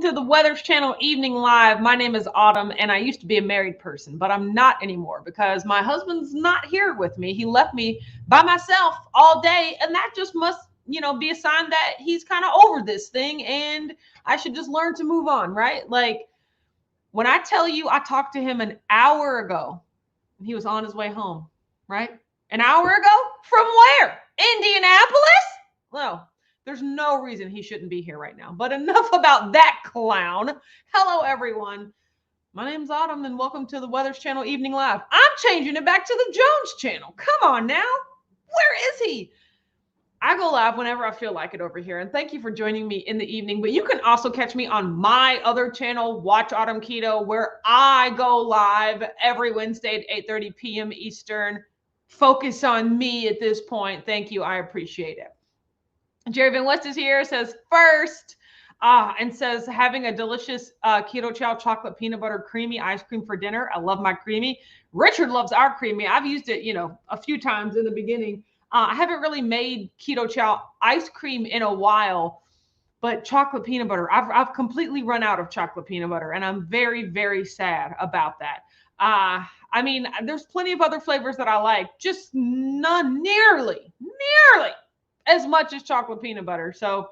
to the Weathers Channel Evening Live. My name is Autumn, and I used to be a married person, but I'm not anymore because my husband's not here with me. He left me by myself all day, and that just must, be a sign that he's kind of over this thing, and I should just learn to move on, right? Like, when I tell you I talked to him an hour ago, and he was on his way home, right? An hour ago? From where? Indianapolis? No. There's no reason he shouldn't be here right now. But enough about that clown. Hello, everyone. My name's Autumn, and welcome to the Weathers Channel Evening Live. I'm changing it back to the Jones Channel. Come on now. Where is he? I go live whenever I feel like it over here. And thank you for joining me in the evening. But you can also catch me on my other channel, Watch Autumn Keto, where I go live every Wednesday at 8:30 p.m. Eastern. Focus on me at this point. Thank you. I appreciate it. Jerry Van West is here, says first, and says having a delicious Keto Chow chocolate peanut butter creamy ice cream for dinner. I love my creamy. Richard loves our creamy. I've used it, a few times in the beginning. I haven't really made Keto Chow ice cream in a while, but chocolate peanut butter, I've completely run out of chocolate peanut butter, and I'm very, very sad about that. There's plenty of other flavors that I like, just none nearly as much as chocolate peanut butter. So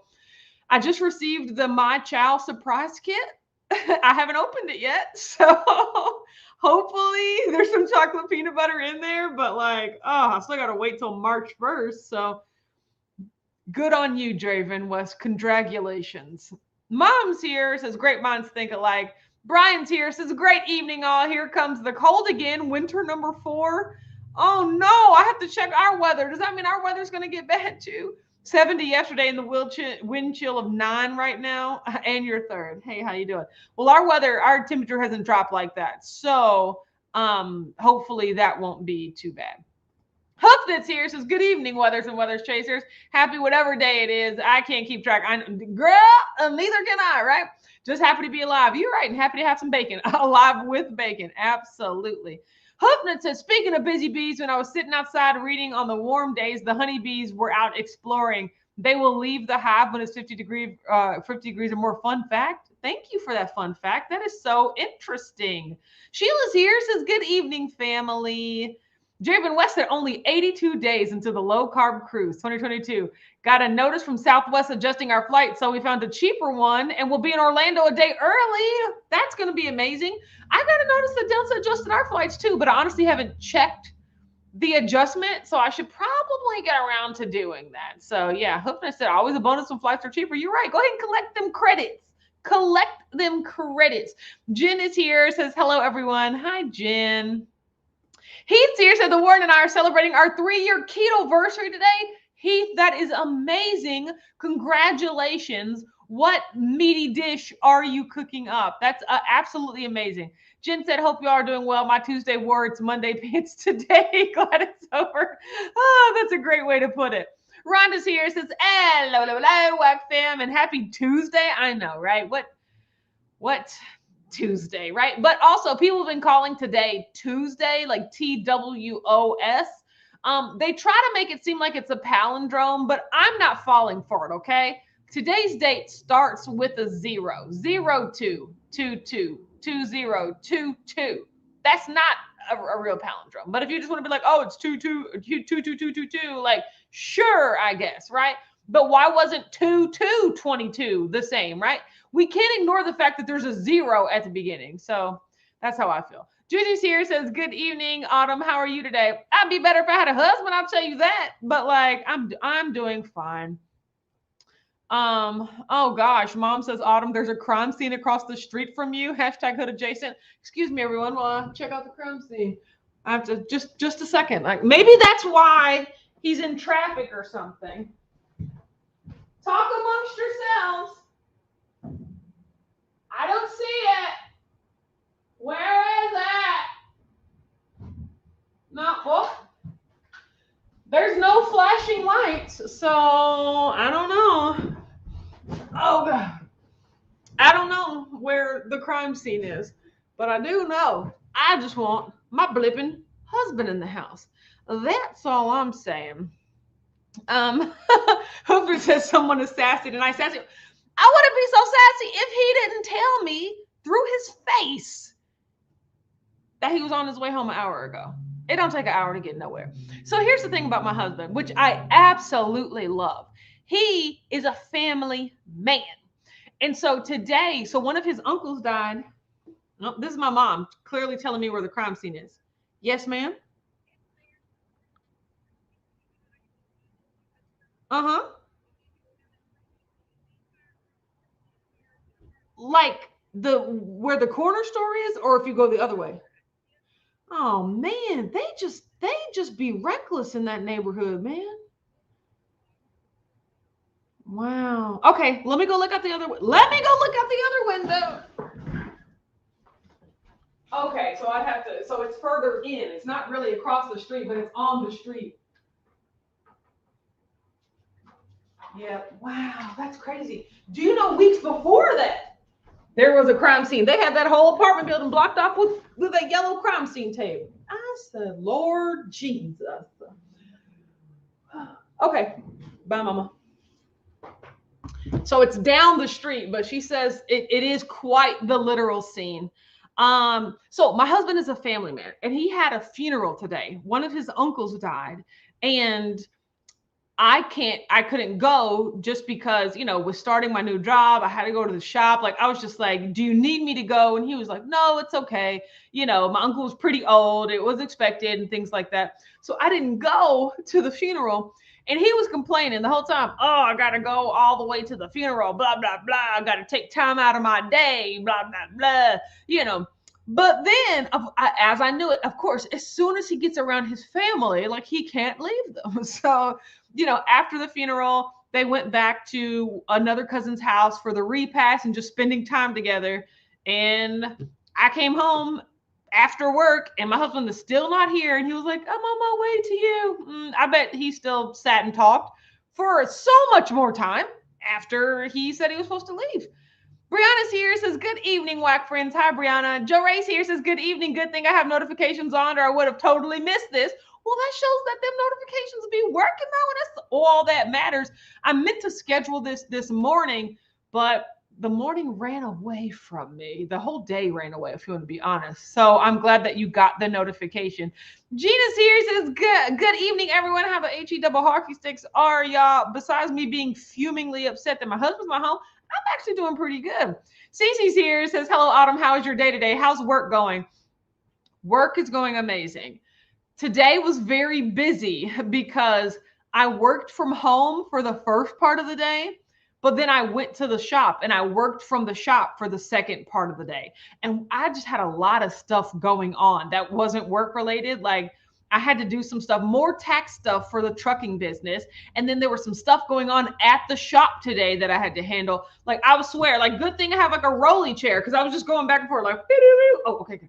I just received the My Chow surprise kit. I haven't opened it yet. So hopefully there's some chocolate peanut butter in there, but I still got to wait till March 1st. So good on you, Draven West. Congratulations. Mom's here, says great minds think alike. Brian's here, says great evening all. Here comes the cold again. Winter number 4. Oh no, I have to check our weather. Does that mean our weather's going to get bad too? 70 yesterday and the wind chill of 9 right now. And your third. Hey, how you doing? Well, our temperature hasn't dropped like that. So hopefully that won't be too bad. Hoofnit's here, says good evening, Weathers and Weathers Chasers. Happy whatever day it is. I can't keep track. Girl, neither can I, right? Just happy to be alive. You're right. And happy to have some bacon. Alive with bacon. Absolutely. Hoofnut says, speaking of busy bees, when I was sitting outside reading on the warm days, the honeybees were out exploring. They will leave the hive when it's 50 degrees or more. Fun fact. Thank you for that fun fact. That is so interesting. Sheila's here, says, good evening, family. Javen West said only 82 days into the low-carb cruise, 2022. Got a notice from Southwest adjusting our flight, so we found a cheaper one, and we'll be in Orlando a day early. That's going to be amazing. I got a notice that Delta adjusted our flights too, but I honestly haven't checked the adjustment, so I should probably get around to doing that. So yeah, Hoofman said always a bonus when flights are cheaper. You're right. Go ahead and collect them credits. Collect them credits. Jen is here, says hello, everyone. Hi, Jen. Heath's here, said the Warren and I are celebrating our 3-year keto-versary today. Heath, that is amazing. Congratulations. What meaty dish are you cooking up? That's absolutely amazing. Jen said, hope you all are doing well. My Tuesday wore its Monday pants today. Glad it's over. Oh, that's a great way to put it. Rhonda's here, says, hello, WAC fam, and happy Tuesday. I know, right? What Tuesday, right? But also people have been calling today Tuesday, like TWOS. They try to make it seem like it's a palindrome, but I'm not falling for it, okay? Today's date starts with a 0, 02, 22, 2022. That's not a real palindrome. But if you just want to be like, oh, it's 22222, like, sure, I guess, right? But why wasn't 2222 the same, right? We can't ignore the fact that there's a 0 at the beginning. So that's how I feel. Judy's here, says, good evening, Autumn. How are you today? I'd be better if I had a husband, I'll tell you that. But I'm doing fine. Oh gosh, Mom says, Autumn, there's a crime scene across the street from you. Hashtag hood adjacent. Excuse me, everyone, while I check out the crime scene. I have to just a second. Maybe that's why he's in traffic or something. Talk amongst yourselves. I don't see it. Where is it? No, well, there's no flashing lights, so I don't know. Oh, God. I don't know where the crime scene is, but I do know I just want my blipping husband in the house. That's all I'm saying. Hooper says someone is sassy tonight. Sassy. I wouldn't be so sassy if he didn't tell me through his face that he was on his way home an hour ago. It don't take an hour to get nowhere. So here's the thing about my husband, which I absolutely love. He is a family man. And so today, so one of his uncles died. No, this is my mom clearly telling me where the crime scene is. Yes, ma'am. Uh-huh. Like the where the corner store is, or if you go the other way. Oh man, they just be reckless in that neighborhood, man. Wow. Okay, let me go look out the other. Let me go look out the other window. Okay, so I have to. So it's further in. It's not really across the street, but it's on the street. Yeah. Wow, that's crazy. Do you know weeks before that there was a crime scene? They had that whole apartment building blocked off with a yellow crime scene tape. I said, Lord Jesus. Okay. Bye, Mama. So it's down the street, but she says it is quite the literal scene. So my husband is a family man, and he had a funeral today. One of his uncles died, and I couldn't go just because, with starting my new job, I had to go to the shop. Like, I was just like, do you need me to go? And he was like, no, it's okay. My uncle was pretty old. It was expected and things like that. So I didn't go to the funeral. And he was complaining the whole time. Oh, I got to go all the way to the funeral, blah, blah, blah. I got to take time out of my day, blah, blah, blah. But then, as I knew it, of course, as soon as he gets around his family, like, he can't leave them. So, after the funeral, they went back to another cousin's house for the repast and just spending time together. And I came home after work, and my husband is still not here. And he was like, I'm on my way to you. I bet he still sat and talked for so much more time after he said he was supposed to leave. Brianna's here, says, good evening, WAC friends. Hi, Brianna. Joe Ray's here, says, good evening. Good thing I have notifications on, or I would have totally missed this. Well, that shows that them notifications be working though, and that's all that matters. I meant to schedule this morning, but the morning ran away from me. The whole day ran away, if you want to be honest. So I'm glad that you got the notification. Gina's here, says, good evening, everyone. How the HE double hockey sticks are y'all? Besides me being fumingly upset that my husband's not home, I'm actually doing pretty good. Cece's here, says, hello, Autumn. How is your day today? How's work going? Work is going amazing. Today was very busy because I worked from home for the first part of the day, but then I went to the shop and I worked from the shop for the second part of the day. And I just had a lot of stuff going on that wasn't work related. Like, I had to do some stuff, more tax stuff for the trucking business. And then there was some stuff going on at the shop today that I had to handle. Like, I would swear, like, good thing I have like a rolly chair, because I was just going back and forth like, oh, okay.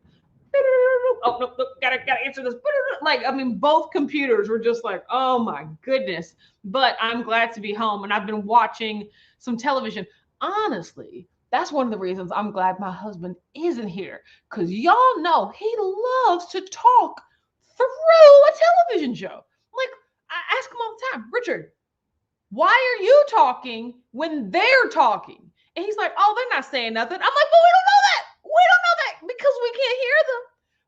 Oh, no, gotta answer this. Like, I mean, both computers were just like, oh my goodness. But I'm glad to be home, and I've been watching some television. Honestly, that's one of the reasons I'm glad my husband isn't here, because y'all know he loves to talk through a television show. Like, I ask him all the time, Richard, why are you talking when they're talking? And he's like, oh, they're not saying nothing. I'm like, well, we don't know that. We don't know that because we can't hear them,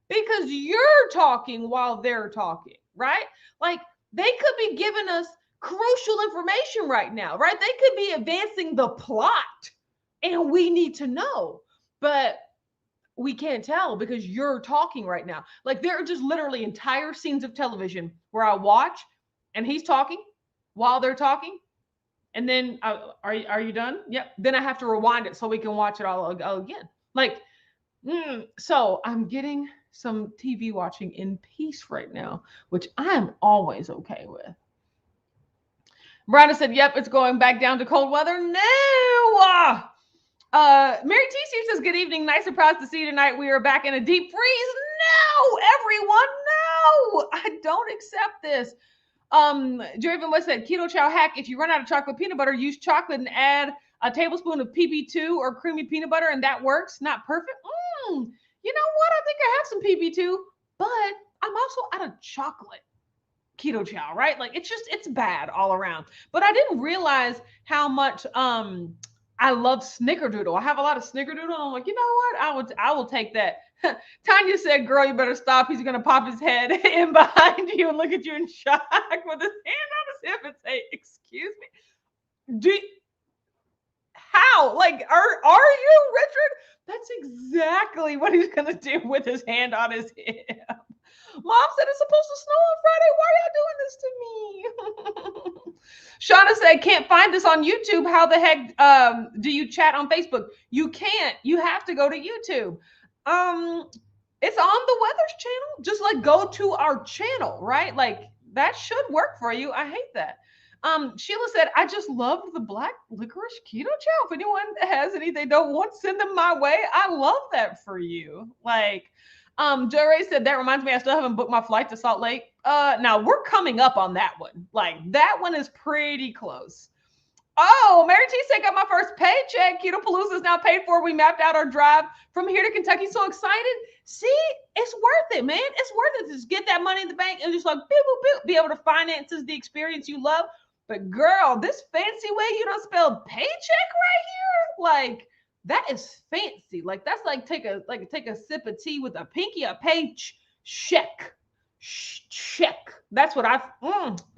because you're talking while they're talking, right? Like, they could be giving us crucial information right now, right? They could be advancing the plot, and we need to know, but we can't tell because you're talking right now. Like, there are just literally entire scenes of television where I watch and he's talking while they're talking. And then, are you done? Yep. Then I have to rewind it so we can watch it all again. Like, so I'm getting some TV watching in peace right now, which I am always okay with. Miranda said, yep, it's going back down to cold weather. No. Mary T. says, good evening. Nice surprise to see you tonight. We are back in a deep freeze. No, everyone, no. I don't accept this. Draven West said, keto chow hack. If you run out of chocolate peanut butter, use chocolate and add a tablespoon of PB2 or creamy peanut butter, and that works. Not perfect. You know what? I think I have some PB2, but I'm also out of chocolate keto chow, right? Like, it's bad all around. But I didn't realize how much I love snickerdoodle. I have a lot of snickerdoodle. I'm like, you know what? I will take that. Tanya said, girl, you better stop. He's going to pop his head in behind you and look at you in shock with his hand on his hip and say, excuse me. How? Like, are you, Richard? That's exactly what he's going to do with his hand on his hip. Mom said it's supposed to snow on Friday. Why are y'all doing this to me? Shauna said, can't find this on YouTube. How the heck do you chat on Facebook? You can't. You have to go to YouTube. It's on the Weathers channel. Just like go to our channel, right? Like that should work for you. I hate that. Sheila said, I just loved the black licorice keto chow. If anyone has any they don't want, send them my way. I love that for you. Like, Joe Ray said, that reminds me, I still haven't booked my flight to Salt Lake. Now we're coming up on that one. Like that one is pretty close. Oh, Mary T said, got my first paycheck. Keto Palooza is now paid for. We mapped out our drive from here to Kentucky. So excited. See, it's worth it, man. It's worth it to just get that money in the bank and just like, boop, boop, boop, be able to finance the experience you love. But girl, this fancy way you don't spell paycheck right here, like that is fancy. Like that's like take a sip of tea with a pinky, a paycheck. Check. That's what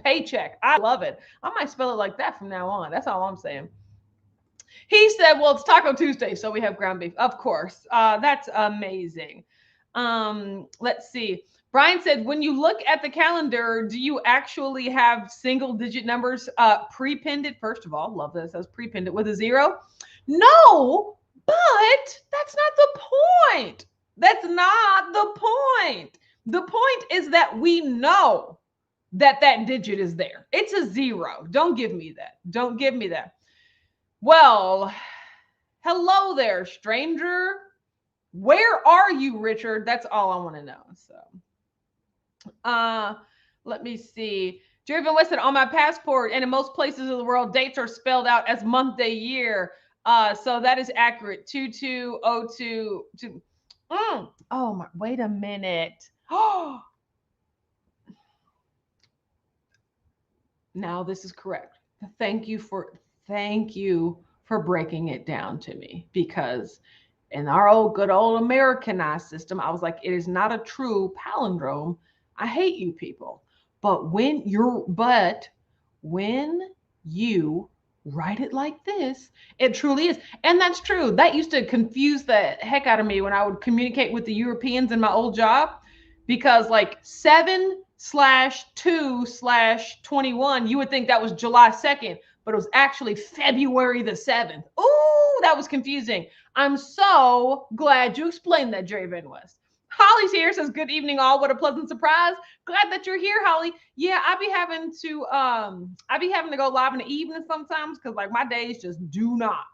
paycheck. I love it. I might spell it like that from now on. That's all I'm saying. He said, well, it's Taco Tuesday, so we have ground beef. Of course. That's amazing. Let's see. Brian said, when you look at the calendar, do you actually have single digit numbers pre-pinned it? First of all, love that it says pre-pinned it with a 0. No, but that's not the point. That's not the point. The point is that we know that digit is there. It's a 0. Don't give me that. Don't give me that. Well, hello there, stranger. Where are you, Richard? That's all I want to know. So, let me see. Jerry Van West said, on my passport and in most places of the world, dates are spelled out as month, day, year. So that is accurate. 2202. Oh my, wait a minute. Oh, now this is correct. Thank you for breaking it down to me, because in our good old Americanized system, I was like, it is not a true palindrome. I hate you people. But when you write it like this, it truly is. And that's true. That used to confuse the heck out of me when I would communicate with the Europeans in my old job, because like 7/2/21, you would think that was July 2nd, but it was actually February the 7th. Ooh, that was confusing. I'm so glad you explained that, Jerry Van West. Holly's here, says, good evening all. What a pleasant surprise. Glad that you're here, Holly. Yeah, I be having to go live in the evening sometimes, because like my days just do not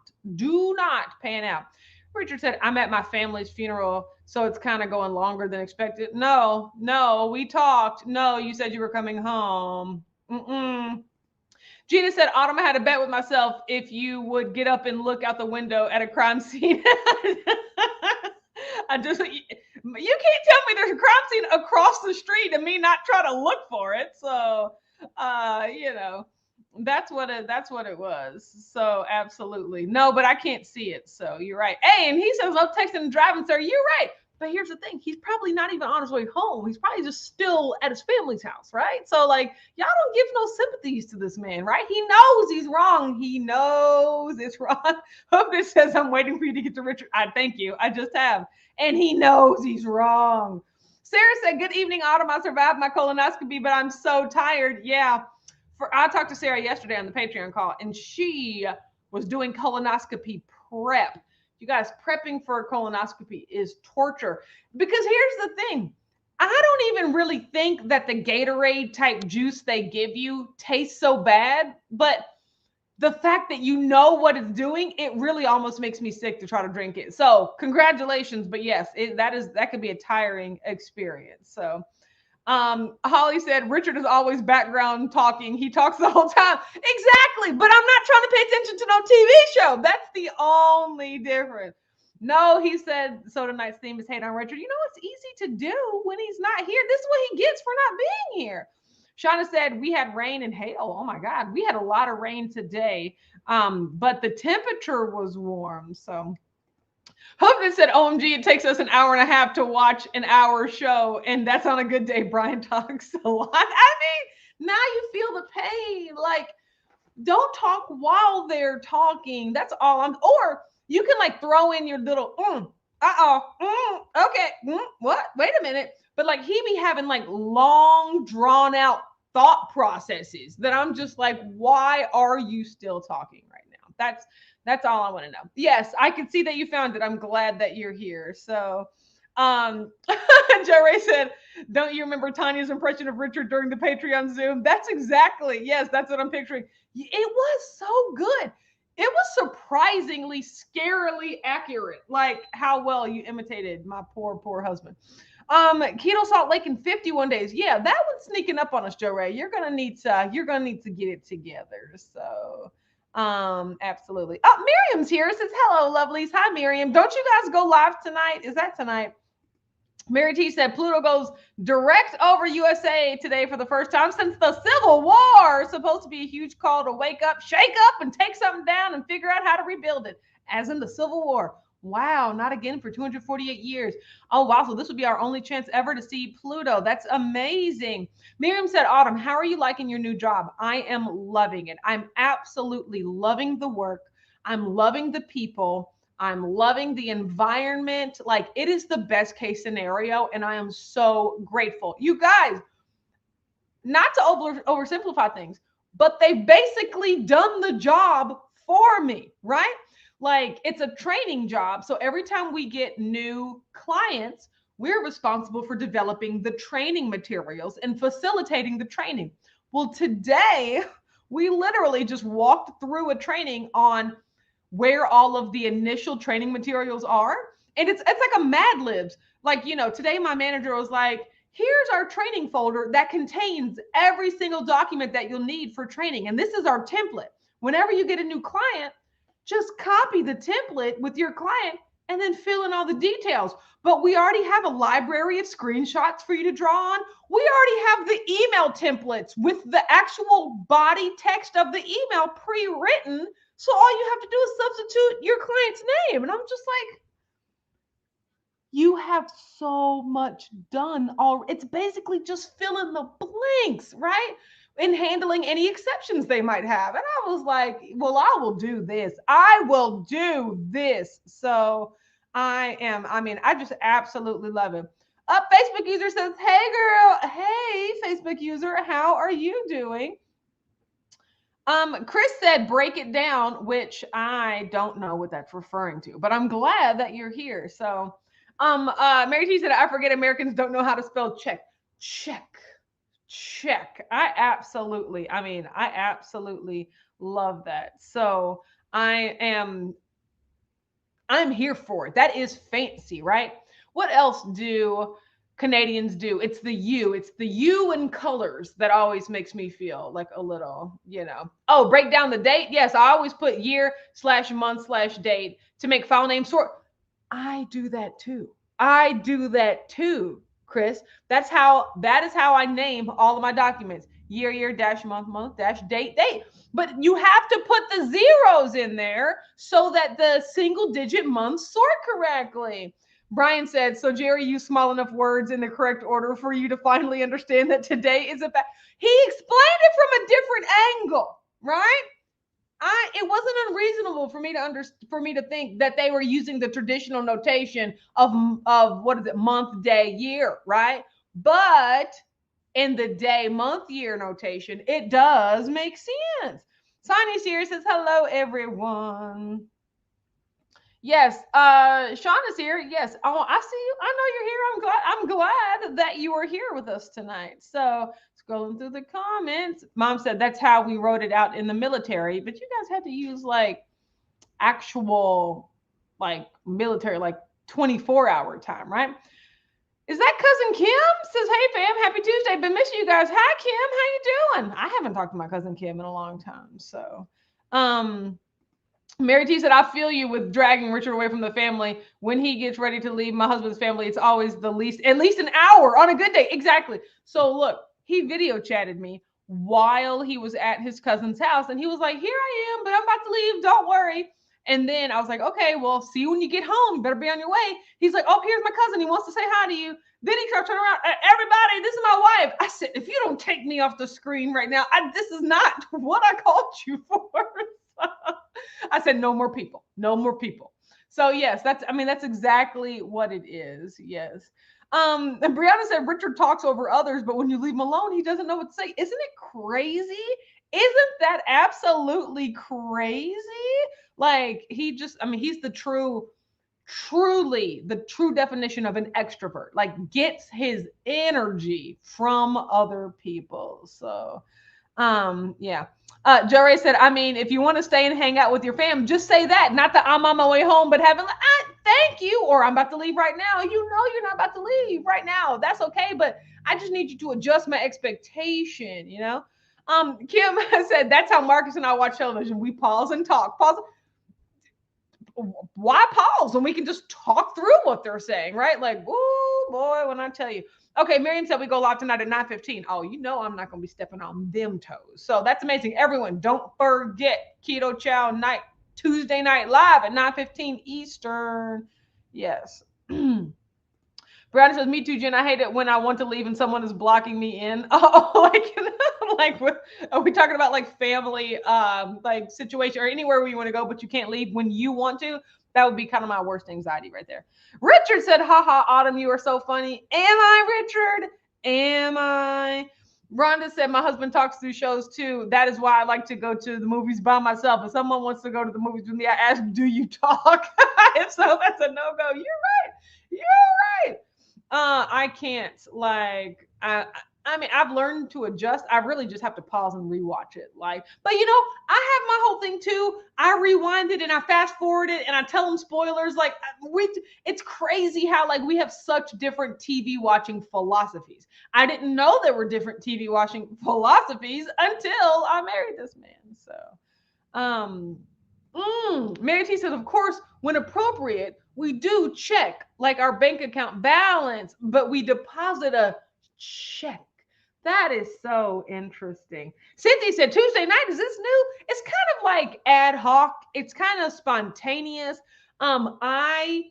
pan out. Richard said, I'm at my family's funeral, so it's kind of going longer than expected. No, we talked. No, you said you were coming home. Gina said, Autumn, I had a bet with myself if you would get up and look out the window at a crime scene. You can't tell me there's a crime scene across the street and me not try to look for it. So, that's what it was. So absolutely. No, but I can't see it. So you're right. Hey, and he says, love texting and driving, sir. You're right. But here's the thing. He's probably not even on his way home. He's probably just still at his family's house, right? So like, y'all don't give no sympathies to this man, right? He knows he's wrong. He knows it's wrong. Hope it says, I'm waiting for you to get to Richard. I thank you. I just have. And he knows he's wrong. Sarah said, good evening, Autumn. I survived my colonoscopy, but I'm so tired. Yeah. I talked to Sarah yesterday on the Patreon call, and she was doing colonoscopy prep. You guys, prepping for a colonoscopy is torture, because here's the thing. I don't even really think that the Gatorade type juice they give you tastes so bad, but the fact that you know what it's doing, it really almost makes me sick to try to drink it. So congratulations. But yes, that could be a tiring experience. So Holly said, Richard is always background talking. He talks the whole time. Exactly. But I'm not trying to pay attention to no TV show. That's the only difference. No, he said, so tonight's theme is hate on Richard. You know, it's easy to do when he's not here. This is what he gets for not being here. Shauna said, we had rain and hail. Oh my God. We had a lot of rain today. But the temperature was warm. So Hope said, OMG, it takes us an hour and a half to watch an hour show. And that's on a good day. Brian talks a lot. I mean, now you feel the pain. Like, don't talk while they're talking. That's all or you can like throw in your little, okay, what? Wait a minute. But like he be having like long drawn out thought processes that I'm just like, why are you still talking right now? That's all I want to know. Yes, I can see that you found it. I'm glad that you're here. So Joe Ray said, don't you remember Tanya's impression of Richard during the Patreon Zoom? That's exactly, yes, that's what I'm picturing. It was so good. It was surprisingly, scarily accurate, like how well you imitated my poor husband. Keto Salt Lake in 51 days. Yeah, that one's sneaking up on us, Joe Ray. You're gonna need to get it together. So absolutely. Oh, Miriam's here. Says hello, lovelies. Hi, Miriam. Don't you guys go live tonight? Is that tonight? Mary T said Pluto goes direct over USA today for the first time since the Civil War. It's supposed to be a huge call to wake up, shake up, and take something down and figure out how to rebuild it, as in the Civil War. Wow, not again for 248 years. Oh, wow. So this would be our only chance ever to see Pluto. That's amazing. Miriam said, Autumn, how are you liking your new job? I am loving it. I'm absolutely loving the work. I'm loving the people. I'm loving the environment. Like, it is the best case scenario, and I am so grateful. You guys, not to oversimplify things, but they've basically done the job for me, right? Like, it's a training job. So every time we get new clients, we're responsible for developing the training materials and facilitating the training. Well, today, we literally just walked through a training on where all of the initial training materials are. And it's like a Mad Libs. Like, today my manager was like, here's our training folder that contains every single document that you'll need for training. And this is our template. Whenever you get a new client, just copy the template with your client and then fill in all the details. But we already have a library of screenshots for you to draw on. We already have the email templates with the actual body text of the email pre-written. So all you have to do is substitute your client's name. And I'm just like, you have so much done already. It's basically just fill in the blanks, right? And handling any exceptions they might have. And I was like, well, I will do this. I will do this. So I just absolutely love it. Facebook user says, hey girl, hey Facebook user, how are you doing? Chris said, break it down, which I don't know what that's referring to, but I'm glad that you're here. So, Mary T said, I forget Americans don't know how to spell check. I absolutely love that. So I'm here for it. That is fancy, right? What else do Canadians do? It's the U in colors that always makes me feel like a little, Oh, break down the date. Yes, I always put year/month/date to make file name sort. I do that too, Chris. That is how I name all of my documents. Year/month/date. But you have to put the zeros in there so that the single digit months sort correctly. Brian said, so Jerry used small enough words in the correct order for you to finally understand that today is about. He explained it from a different angle, right? It wasn't unreasonable for me to think that they were using the traditional notation of what is it, month, day, year, right? But in the day, month, year notation, it does make sense. Sonny's here, says hello everyone. Yes, Sean is here. Yes. Oh, I see you. I know you're here. I'm glad that you are here with us tonight. So scrolling through the comments, Mom said that's how we wrote it out in the military, but you guys had to use like actual like military, like 24-hour time, right? Is that cousin Kim? Says, hey fam, happy Tuesday. Been missing you guys. Hi Kim, how you doing? I haven't talked to my cousin Kim in a long time. So Mary T said, I feel you with dragging Richard away from the family. When he gets ready to leave my husband's family, it's always at least an hour on a good day. Exactly. So look, he video chatted me while he was at his cousin's house. And he was like, here I am, but I'm about to leave. Don't worry. And then I was like, okay, well, see you when you get home. You better be on your way. He's like, oh, here's my cousin. He wants to say hi to you. Then he starts turning around. Everybody, this is my wife. I said, if you don't take me off the screen right now, this is not what I called you for. I said, no more people. No more people. So yes, that's exactly what it is. Yes. And Brianna said Richard talks over others, but when you leave him alone, he doesn't know what to say. Isn't it crazy? Isn't that absolutely crazy? Like he's truly the true definition of an extrovert. Like gets his energy from other people. So, yeah. Joe Ray said, I mean, if you want to stay and hang out with your fam, just say that. Not that I'm on my way home, but having thank you, or I'm about to leave right now. You know you're not about to leave right now. That's okay, but I just need you to adjust my expectation, you know? Kim said, that's how Marcus and I watch television. We pause and talk. Pause. Why pause when we can just talk through what they're saying, right? Like, oh boy, when I tell you. Okay, Miriam said we go live tonight at 9:15. Oh, you know I'm not going to be stepping on them toes. So that's amazing. Everyone, don't forget Keto Chow night, Tuesday night live at 9:15 Eastern. Yes. Brandon says, me too, Jen. I hate it when I want to leave and someone is blocking me in. Oh, like are we talking about like family, like situation or anywhere where you want to go, but you can't leave when you want to? That would be kind of my worst anxiety right there. Richard said, haha, Autumn, you are so funny. Am I, Richard? Am I? Rhonda said, my husband talks through shows too. That is why I like to go to the movies by myself. If someone wants to go to the movies with me, I ask, do you talk? If so, that's a no-go. You're right. You're right. I can't. Like, I mean, I've learned to adjust. I really just have to pause and rewatch it. Like, but you know, I have my whole thing too. I rewind it and I fast forward it and I tell them spoilers. Like, it's crazy how like we have such different TV watching philosophies. I didn't know there were different TV watching philosophies until I married this man. So, Mary T says, of course, when appropriate, we do check like our bank account balance, but we deposit a check. That is so interesting. Cynthia said, Tuesday night, is this new? It's kind of like ad hoc. It's kind of spontaneous. I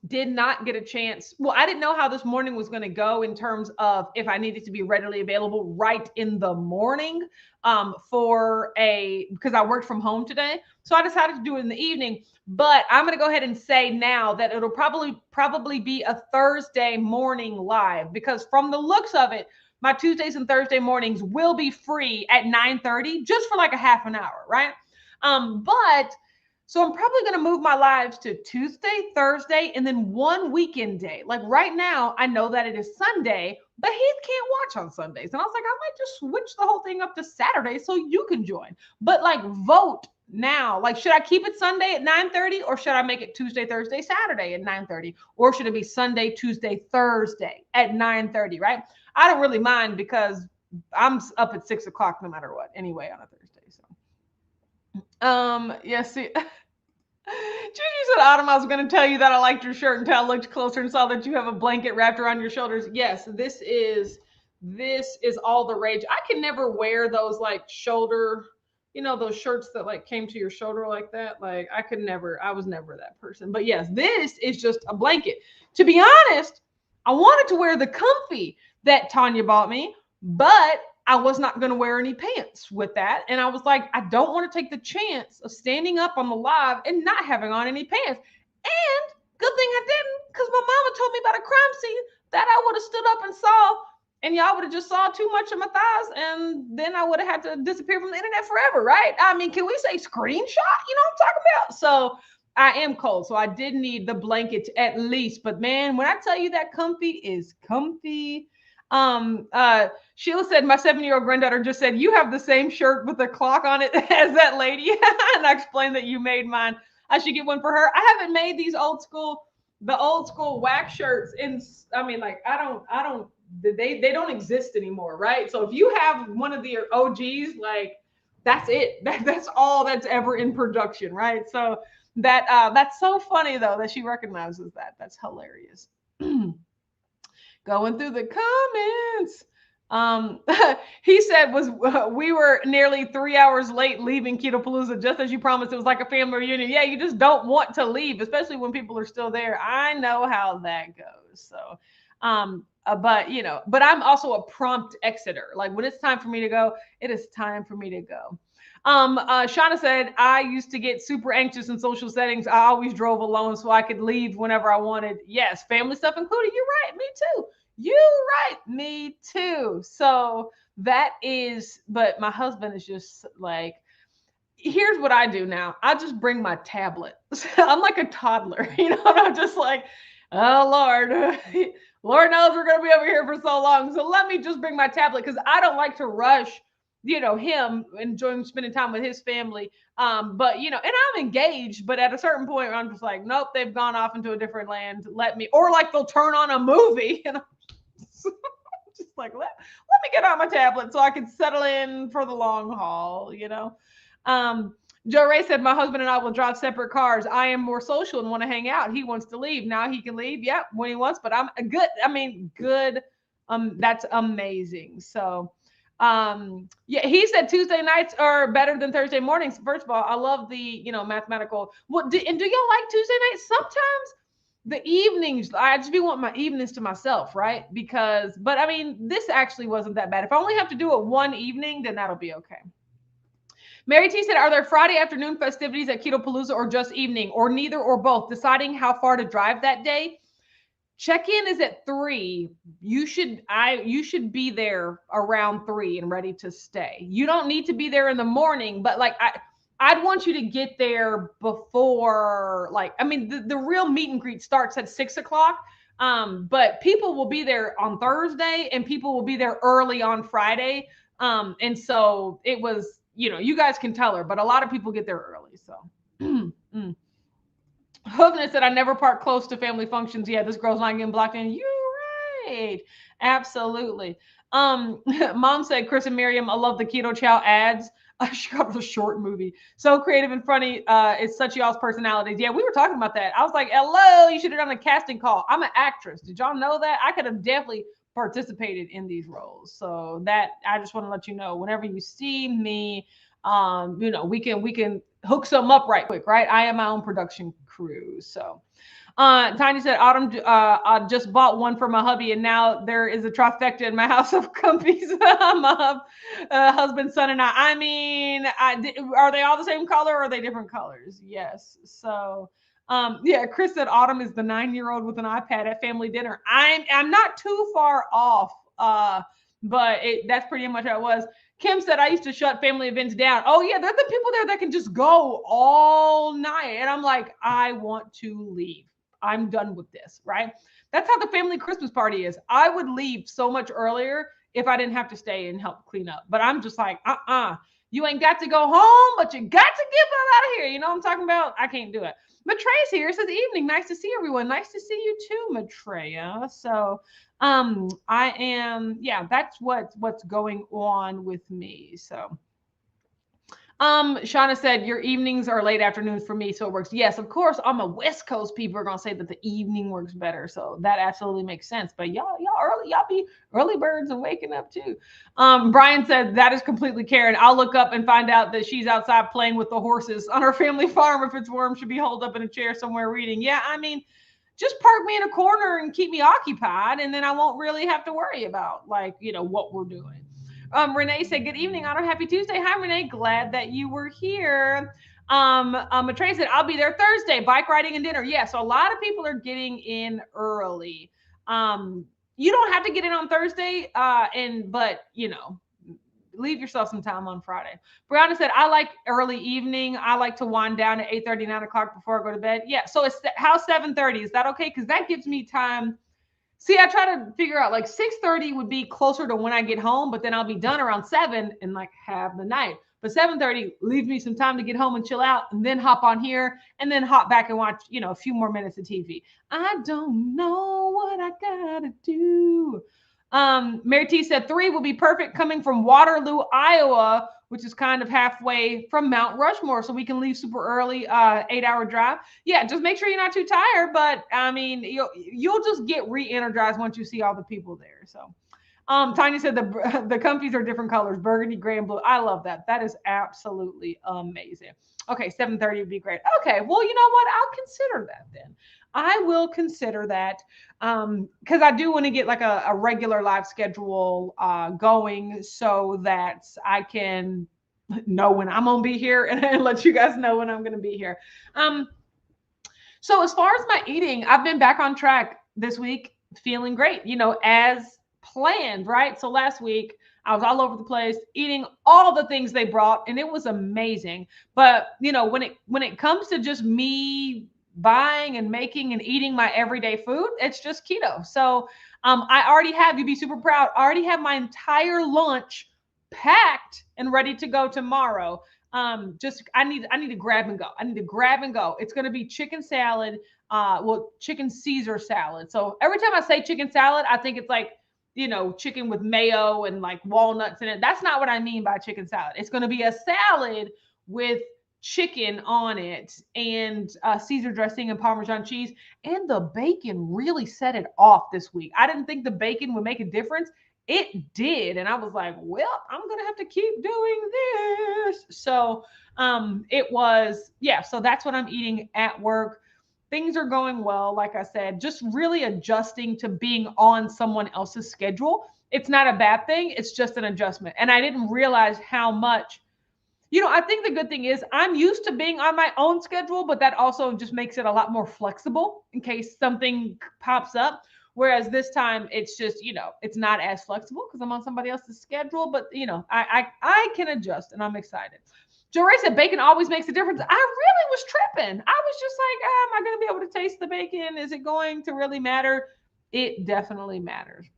did not get a chance. Well, I didn't know how this morning was going to go in terms of if I needed to be readily available right in the morning because I worked from home today. So I decided to do it in the evening. But I'm going to go ahead and say now that it'll probably be a Thursday morning live, because from the looks of it, my Tuesdays and Thursday mornings will be free at 9:30 just for like a half an hour, right? So I'm probably going to move my lives to Tuesday, Thursday, and then one weekend day. Like right now, I know that it is Sunday, but Heath can't watch on Sundays. And I was like, I might just switch the whole thing up to Saturday so you can join. But like vote now. Like, should I keep it Sunday at 9:30 or should I make it Tuesday, Thursday, Saturday at 9:30? Or should it be Sunday, Tuesday, Thursday at 9:30, right? I don't really mind because I'm up at 6 o'clock no matter what anyway on a Thursday. So, yes, see. Gigi said, Autumn, I was going to tell you that I liked your shirt until I looked closer and saw that you have a blanket wrapped around your shoulders. Yes, this is all the rage. I can never wear those like shoulder, those shirts that like came to your shoulder like that. Like I was never that person. But yes, this is just a blanket. To be honest, I wanted to wear the comfy that Tanya bought me, but I was not going to wear any pants with that. And I was like, I don't want to take the chance of standing up on the live and not having on any pants. And good thing I didn't, because my mama told me about a crime scene that I would have stood up and saw, and y'all would have just saw too much of my thighs, and then I would have had to disappear from the internet forever, right? I mean, can we say screenshot? You know what I'm talking about? So I am cold, so I did need the blanket at least. But man, when I tell you that comfy is comfy. Sheila said, my 7-year-old granddaughter just said, you have the same shirt with a clock on it as that lady. And I explained that you made mine. I should get one for her. I haven't made these the old school wax shirts. They don't exist anymore, right? So if you have one of the OGs, like that's it. That's all that's ever in production, right? So that's so funny though that she recognizes that. That's hilarious. Going through the comments. Um, he said we were nearly 3 hours late leaving Ketopalooza, just as you promised. It was like a family reunion. Yeah, you just don't want to leave, especially when people are still there. I know how that goes. So, but but I'm also a prompt exiter. Like when it's time for me to go, it is time for me to go. Shauna said, I used to get super anxious in social settings. I always drove alone so I could leave whenever I wanted. Yes, family stuff included. You're right. Me too. You right. Me too. So that is, but my husband is just like, here's what I do now. I just bring my tablet. I'm like a toddler, and I'm just like, oh Lord, Lord knows we're gonna be over here for so long. So let me just bring my tablet because I don't like to rush, him enjoying spending time with his family. But and I'm engaged, but at a certain point, I'm just like, nope, they've gone off into a different land. Let me, or like they'll turn on a movie, and I'm just like, let me get on my tablet so I can settle in for the long haul. Um, Joe Ray said, my husband and I will drive separate cars. I am more social and want to hang out. He wants to leave. Now he can leave. Yep, when he wants, but I'm good. I mean, good. That's amazing. So, yeah, he said Tuesday nights are better than Thursday mornings. First of all, I love the, mathematical. What and do y'all like Tuesday nights? Sometimes the evenings, I just be want my evenings to myself, right? But I mean, this actually wasn't that bad. If I only have to do it one evening, then that'll be okay. Mary T said, are there Friday afternoon festivities at Ketopalooza or just evening or neither or both? Deciding how far to drive that day. Check-in is at 3. You should be there around 3 and ready to stay. You don't need to be there in the morning, but like I'd want you to get there before, like, I mean, the real meet and greet starts at 6 o'clock. But people will be there on Thursday and people will be there early on Friday. And so it was, you guys can tell her, but a lot of people get there early. So, Hoovna said, I never park close to family functions. Yeah, this girl's not getting blocked in. You're right. Absolutely. Mom said, Chris and Miriam, I love the Keto Chow ads. She got the short movie. So creative and funny. It's such y'all's personalities. Yeah, we were talking about that. I was like, hello, you should have done a casting call. I'm an actress. Did y'all know that? I could have definitely participated in these roles. So that, I just want to let you know, whenever you see me, we can hook something up right quick, right? I am my own production crew. So Tiny said, Autumn, I just bought one for my hubby, and now there is a trifecta in my house of companies. My husband, son, and I. I mean, are they all the same color or are they different colors? Yes. So, yeah, Chris said, Autumn is the 9-year-old with an iPad at family dinner. I'm not too far off, but that's pretty much how it was. Kim said, I used to shut family events down. Oh, yeah, there's the people there that can just go all night. And I'm like, I want to leave. I'm done with this, right? That's how the family Christmas party is. I would leave so much earlier if I didn't have to stay and help clean up. But I'm just like, you ain't got to go home, but you got to get out of here. You know what I'm talking about? I can't do it. Matreya's here. It says, evening. Nice to see everyone. Nice to see you too, Matreya. So I am, yeah, that's what's going on with me. So Shauna said, your evenings are late afternoons for me, so it works. Yes, of course, on the West Coast, people are gonna say that the evening works better. So that absolutely makes sense. But y'all early, y'all be early birds and waking up too. Brian said, that is completely Karen. I'll look up and find out that she's outside playing with the horses on her family farm. If it's warm, should be holed up in a chair somewhere reading. Yeah, I mean, just park me in a corner and keep me occupied, and then I won't really have to worry about, like, what we're doing. Renee said, good evening, Honor. Happy Tuesday. Hi, Renee. Glad that you were here. Matreya said, I'll be there Thursday, bike riding and dinner. Yeah, so a lot of people are getting in early. You don't have to get in on Thursday, but leave yourself some time on Friday. Brianna said, I like early evening. I like to wind down at 8:30, 9 o'clock before I go to bed. Yeah, so it's how 7:30. Is that okay? Because that gives me time. See, I try to figure out, like, 6:30 would be closer to when I get home, but then I'll be done around 7 and like have the night. But 7:30 leaves me some time to get home and chill out and then hop on here and then hop back and watch, a few more minutes of TV. I don't know what I gotta do. Mary T said 3 will be perfect coming from Waterloo, Iowa, which is kind of halfway from Mount Rushmore. So we can leave super early, 8-hour drive. Yeah, just make sure you're not too tired. But I mean, you'll just get re-energized once you see all the people there. So Tanya said the comfies are different colors, burgundy, gray, and blue. I love that. That is absolutely amazing. Okay, 7:30 would be great. Okay, well, you know what? I'll consider that then. I will consider that because I do want to get like a regular live schedule going so that I can know when I'm gonna be here and let you guys know when I'm gonna be here. Um, so as far as my eating, I've been back on track this week, feeling great, as planned, right? So last week I was all over the place eating all the things they brought and it was amazing. But, when it comes to just me buying and making and eating my everyday food, it's just keto. So, I already have, you'd be super proud, I already have my entire lunch packed and ready to go tomorrow. Just I need to grab and go. I need to grab and go. It's going to be chicken salad, chicken Caesar salad. So every time I say chicken salad, I think it's like, chicken with mayo and like walnuts in it. That's not what I mean by chicken salad. It's going to be a salad with chicken on it and Caesar dressing and Parmesan cheese. And the bacon really set it off this week. I didn't think the bacon would make a difference. It did. And I was like, well, I'm going to have to keep doing this. So it was, yeah. So that's what I'm eating at work. Things are going well. Like I said, just really adjusting to being on someone else's schedule. It's not a bad thing. It's just an adjustment. And I didn't realize how much, I think the good thing is I'm used to being on my own schedule, but that also just makes it a lot more flexible in case something pops up. Whereas this time it's just, it's not as flexible because I'm on somebody else's schedule, but I can adjust and I'm excited. Joe Ray said bacon always makes a difference. I really was tripping. I was just like, am I going to be able to taste the bacon? Is it going to really matter? It definitely matters.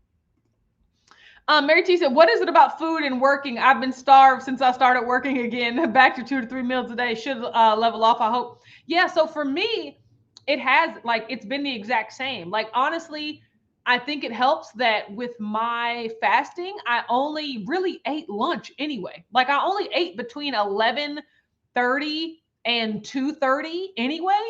Mary T said, what is it about food and working? I've been starved since I started working again. Back to 2 to 3 meals a day. Should level off, I hope. Yeah, so for me, it has, like, it's been the exact same. Like, honestly, I think it helps that with my fasting, I only really ate lunch anyway. Like, I only ate between 11:30 and 2:30 anyway.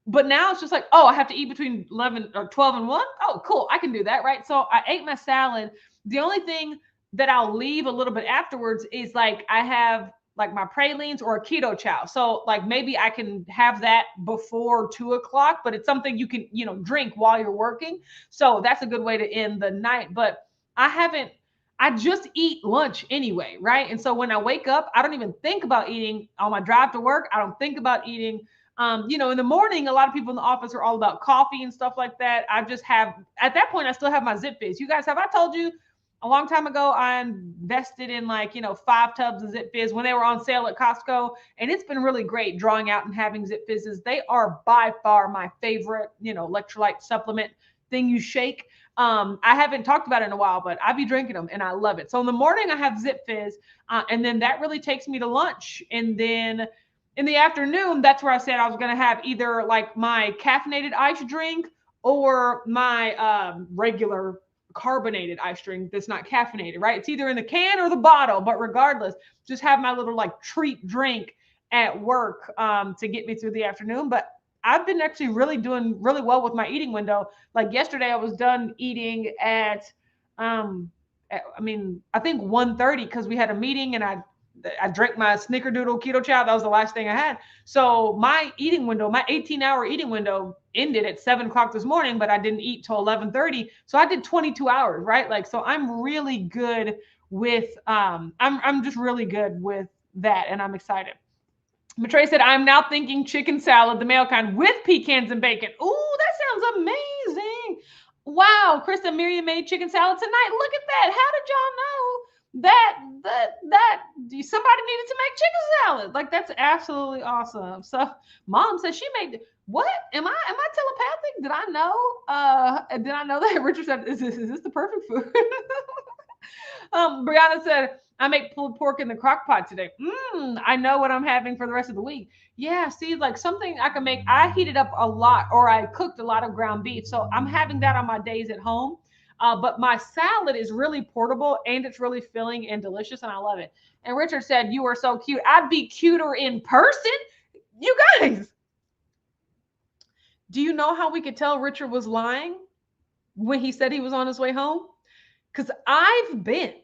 But now it's just like, oh, I have to eat between 11 or 12 and 1. Oh, cool. I can do that, right? So I ate my salad. The only thing that I'll leave a little bit afterwards is like I have like my pralines or a keto chow. So like maybe I can have that before 2 o'clock, but it's something you can, drink while you're working. So that's a good way to end the night. But I just eat lunch anyway, right? And so when I wake up, I don't even think about eating on my drive to work. I don't think about eating. In the morning, a lot of people in the office are all about coffee and stuff like that. At that point, I still have my Zip Fizz. You guys, have I told you a long time ago, I invested in 5 tubs of Zip Fizz when they were on sale at Costco. And it's been really great drawing out and having Zip Fizzes. They are by far my favorite, electrolyte supplement thing you shake. I haven't talked about it in a while, but I be drinking them and I love it. So in the morning, I have Zip Fizz. And then that really takes me to lunch. And then in the afternoon, that's where I said I was going to have either like my caffeinated ice drink or my regular carbonated ice drink that's not caffeinated, right? It's either in the can or the bottle, but regardless, just have my little like treat drink at work to get me through the afternoon. But I've been actually really doing really well with my eating window. Like yesterday, I was done eating at, I think 1:30 because we had a meeting and I drank my snickerdoodle keto chow. That was the last thing I had. So my eating window, my 18-hour eating window ended at 7 o'clock this morning, but I didn't eat till 11:30. So I did 22 hours, right? Like, so I'm really good with, I'm just really good with that. And I'm excited. Matre said, I'm now thinking chicken salad, the male kind with pecans and bacon. Ooh, that sounds amazing. Wow. Krista Miriam made chicken salad tonight. Look at that. How did y'all know that somebody needed to make chicken salad? Like, that's absolutely awesome. So mom says she made what? Am I telepathic? Did I know that? Richard said, is this the perfect food? Brianna said, I make pulled pork in the crock pot today. I know what I'm having for the rest of the week. Yeah, see, like something I can make. I heated up a lot, or I cooked a lot of ground beef. So I'm having that on my days at home. But my salad is really portable and it's really filling and delicious, and I love it. And Richard said, you are so cute. I'd be cuter in person. You guys, do you know how we could tell Richard was lying when he said he was on his way home? Because I've been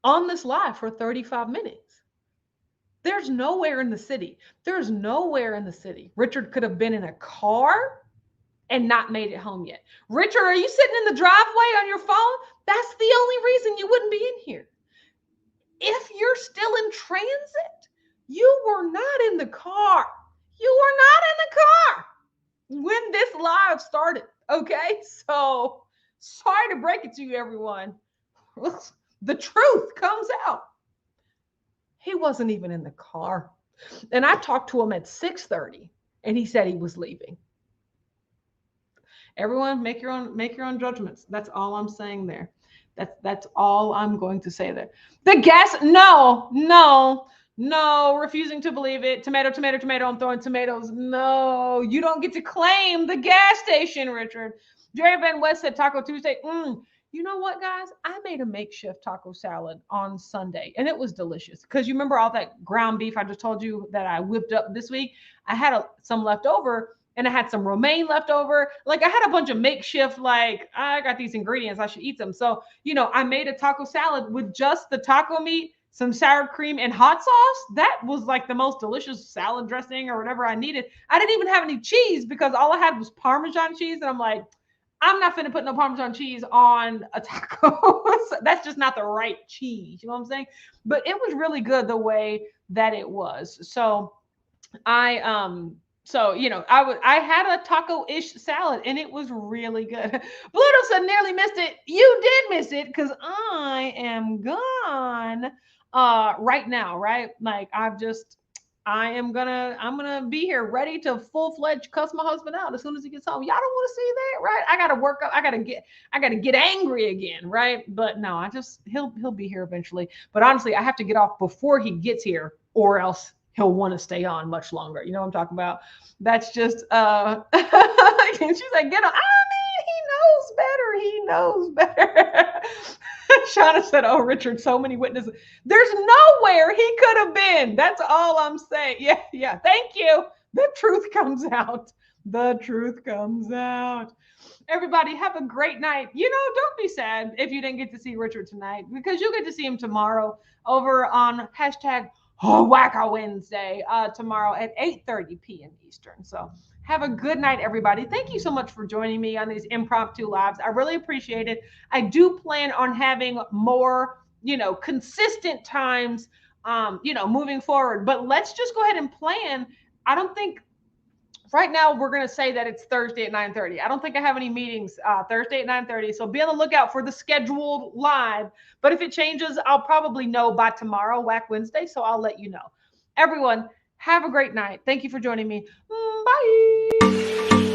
on this live for 35 minutes. There's nowhere in the city. There's nowhere in the city. Richard could have been in a car and not made it home yet. Richard, are you sitting in the driveway on your phone? That's the only reason you wouldn't be in here. If you're still in transit, you were not in the car. You were not in the car when this live started. Okay, so sorry to break it to you, everyone. The truth comes out. He wasn't even in the car. And I talked to him at 6:30 and he said he was leaving. Everyone, make your own judgments. That's all I'm saying there. That's all I'm going to say there. The gas, no, refusing to believe it. Tomato, I'm throwing tomatoes. No, you don't get to claim the gas station, Richard. Jerry Van West said Taco Tuesday. You know what, guys? I made a makeshift taco salad on Sunday, and it was delicious. Because you remember all that ground beef I just told you that I whipped up this week? I had some left over, and I had some romaine left over. Like, I had a bunch of makeshift, like, I got these ingredients, I should eat them. So, I made a taco salad with just the taco meat, some sour cream, and hot sauce. That was like the most delicious salad dressing or whatever I needed. I didn't even have any cheese because all I had was Parmesan cheese. And I'm like, I'm not finna put no Parmesan cheese on a taco. That's just not the right cheese. You know what I'm saying? But it was really good the way that it was. So I had a taco-ish salad and it was really good. Pluto said nearly missed it. You did miss it because I am gone right now, right? Like I'm gonna be here ready to full-fledged cuss my husband out as soon as he gets home. Y'all don't want to see that, right? I gotta work up, I gotta get angry again, right? But no, he'll be here eventually. But honestly, I have to get off before he gets here, or else he'll want to stay on much longer. You know what I'm talking about? That's just she's like, get on. He knows better. Shauna said, oh, Richard, so many witnesses. There's nowhere he could have been. That's all I'm saying. Yeah. Thank you. The truth comes out. The truth comes out. Everybody have a great night. Don't be sad if you didn't get to see Richard tonight, because you'll get to see him tomorrow over on hashtag Wacka Wednesday tomorrow at 8:30 p.m. Eastern. So have a good night, everybody. Thank you so much for joining me on these impromptu lives. I really appreciate it. I do plan on having more, consistent times, moving forward. But let's just go ahead and plan. I don't think right now we're going to say that it's Thursday at 9:30. I don't think I have any meetings Thursday at 9:30. So be on the lookout for the scheduled live. But if it changes, I'll probably know by tomorrow, Whack Wednesday. So I'll let you know. Everyone, have a great night. Thank you for joining me. Bye.